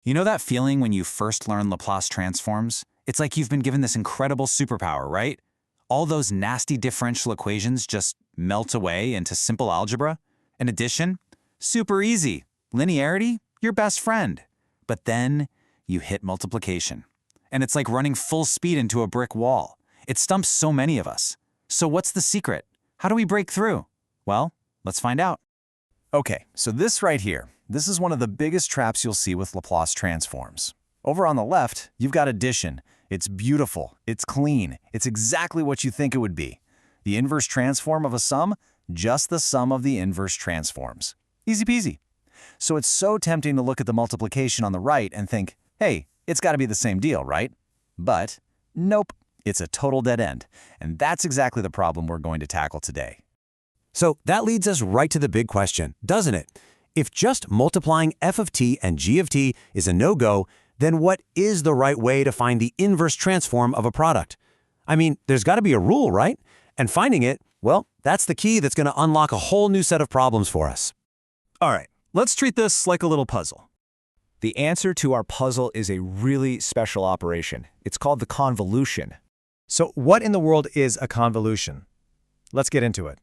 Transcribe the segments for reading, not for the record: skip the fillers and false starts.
You know that feeling when you first learn Laplace transforms? It's like you've been given this incredible superpower, right? All those nasty differential equations just melt away into simple algebra. And addition? Super easy. Linearity? Your best friend. But then you hit multiplication. And it's like running full speed into a brick wall. It stumps so many of us. So what's the secret? How do we break through? Well, let's find out. Okay, so this right here, this is one of the biggest traps you'll see with Laplace transforms. Over on the left, you've got addition. It's beautiful, it's clean, it's exactly what you think it would be. The inverse transform of a sum, just the sum of the inverse transforms. Easy peasy. So it's so tempting to look at the multiplication on the right and think, hey, it's got to be the same deal, right? But nope, it's a total dead end. And that's exactly the problem we're going to tackle today. So that leads us right to the big question, doesn't it? If just multiplying f of t and g of t is a no-go, then what is the right way to find the inverse transform of a product? I mean, there's got to be a rule, right? And finding it, well, that's the key that's going to unlock a whole new set of problems for us. All right, let's treat this like a little puzzle. The answer to our puzzle is a really special operation. It's called the convolution. So what in the world is a convolution? Let's get into it.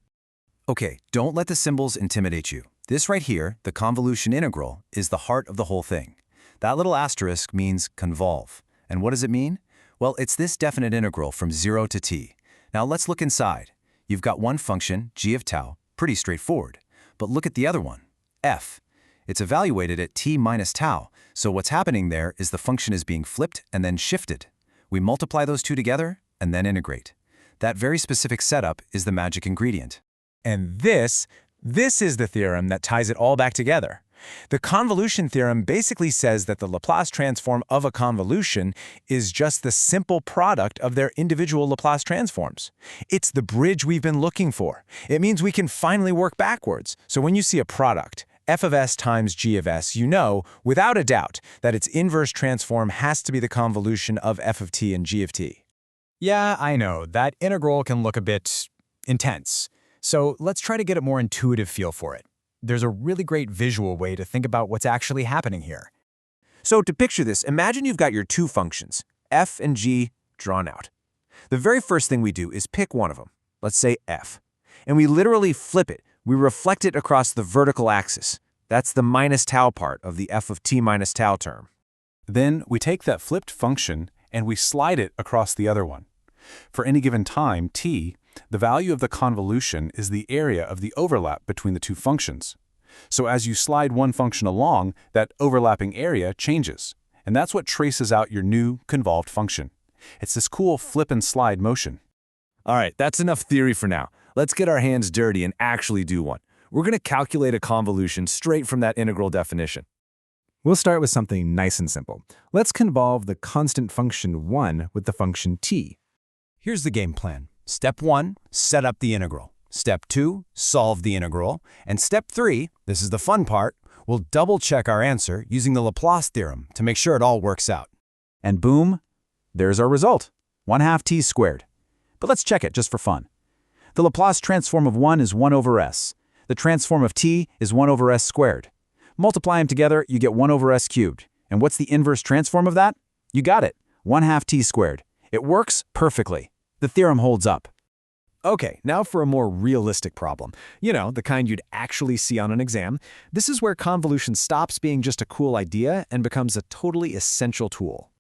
Okay, don't let the symbols intimidate you. This right here, the convolution integral, is the heart of the whole thing. That little asterisk means convolve. And what does it mean? Well, it's this definite integral from 0 to t. Now let's look inside. You've got one function, g of tau, pretty straightforward. But look at the other one, f. It's evaluated at t minus tau, so what's happening there is the function is being flipped and then shifted. We multiply those two together and then integrate. That very specific setup is the magic ingredient. And this is the theorem that ties it all back together. The convolution theorem basically says that the Laplace transform of a convolution is just the simple product of their individual Laplace transforms. It's the bridge we've been looking for. It means we can finally work backwards. So when you see a product, f of s times g of s, you know, without a doubt, that its inverse transform has to be the convolution of f of t and g of t. Yeah, I know, that integral can look a bit intense. So let's try to get a more intuitive feel for it. There's a really great visual way to think about what's actually happening here. So to picture this, imagine you've got your two functions, f and g, drawn out. The very first thing we do is pick one of them, let's say f, and we literally flip it. We reflect it across the vertical axis. That's the minus tau part of the f of t minus tau term. Then we take that flipped function and we slide it across the other one. For any given time, t, the value of the convolution is the area of the overlap between the two functions. So as you slide one function along, that overlapping area changes. And that's what traces out your new convolved function. It's this cool flip and slide motion. All right, that's enough theory for now. Let's get our hands dirty and actually do one. We're going to calculate a convolution straight from that integral definition. We'll start with something nice and simple. Let's convolve the constant function 1 with the function t. Here's the game plan. Step 1, set up the integral. Step 2, solve the integral. And step 3, this is the fun part, we'll double-check our answer using the Laplace theorem to make sure it all works out. And boom, there's our result, 1/2 t squared. But let's check it just for fun. The Laplace transform of 1 is 1 over s. The transform of t is 1 over s squared. Multiply them together, you get 1 over s cubed. And what's the inverse transform of that? You got it, 1/2 t squared. It works perfectly. The theorem holds up. Okay, now for a more realistic problem. You know, the kind you'd actually see on an exam. This is where convolution stops being just a cool idea and becomes a totally essential tool.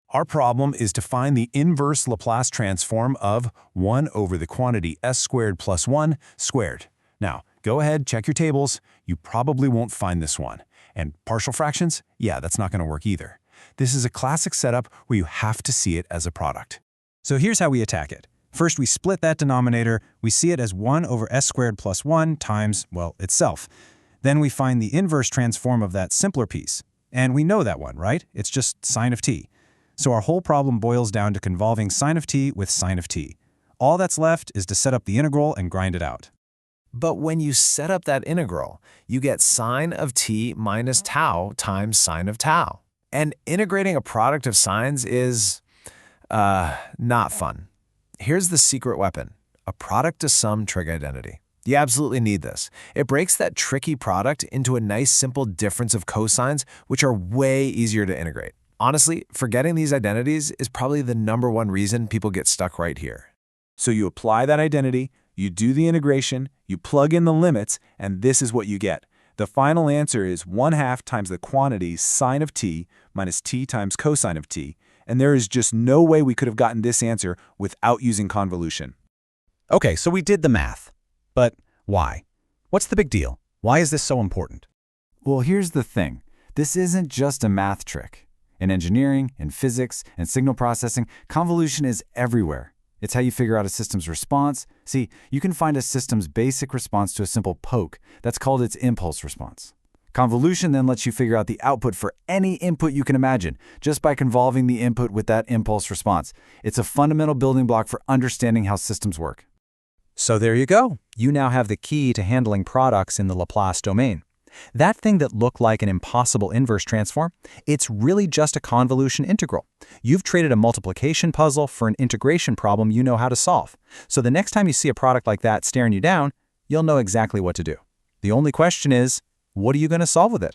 Our problem is to find the inverse Laplace transform of 1 over the quantity s squared plus 1 squared. Now, go ahead, check your tables. You probably won't find this one. And partial fractions? Yeah, that's not going to work either. This is a classic setup where you have to see it as a product. So here's how we attack it. First, we split that denominator. We see it as 1 over s squared plus 1 times, well, itself. Then we find the inverse transform of that simpler piece. And we know that one, right? It's just sine of t. So our whole problem boils down to convolving sine of t with sine of t. All that's left is to set up the integral and grind it out. But when you set up that integral, you get sine of t minus tau times sine of tau. And integrating a product of sines is, not fun. Here's the secret weapon, a product to sum trig identity. You absolutely need this. It breaks that tricky product into a nice simple difference of cosines, which are way easier to integrate. Honestly, forgetting these identities is probably the #1 reason people get stuck right here. So you apply that identity, you do the integration, you plug in the limits, and this is what you get. The final answer is 1/2 times the quantity sine of t minus t times cosine of t, and there is just no way we could have gotten this answer without using convolution. Okay, so we did the math. But why? What's the big deal? Why is this so important? Well, here's the thing. This isn't just a math trick. In engineering, in physics, and signal processing, convolution is everywhere. It's how you figure out a system's response. See, you can find a system's basic response to a simple poke. That's called its impulse response. Convolution then lets you figure out the output for any input you can imagine, just by convolving the input with that impulse response. It's a fundamental building block for understanding how systems work. So there you go. You now have the key to handling products in the Laplace domain. That thing that looked like an impossible inverse transform, it's really just a convolution integral. You've traded a multiplication puzzle for an integration problem you know how to solve. So the next time you see a product like that staring you down, you'll know exactly what to do. The only question is, what are you going to solve with it?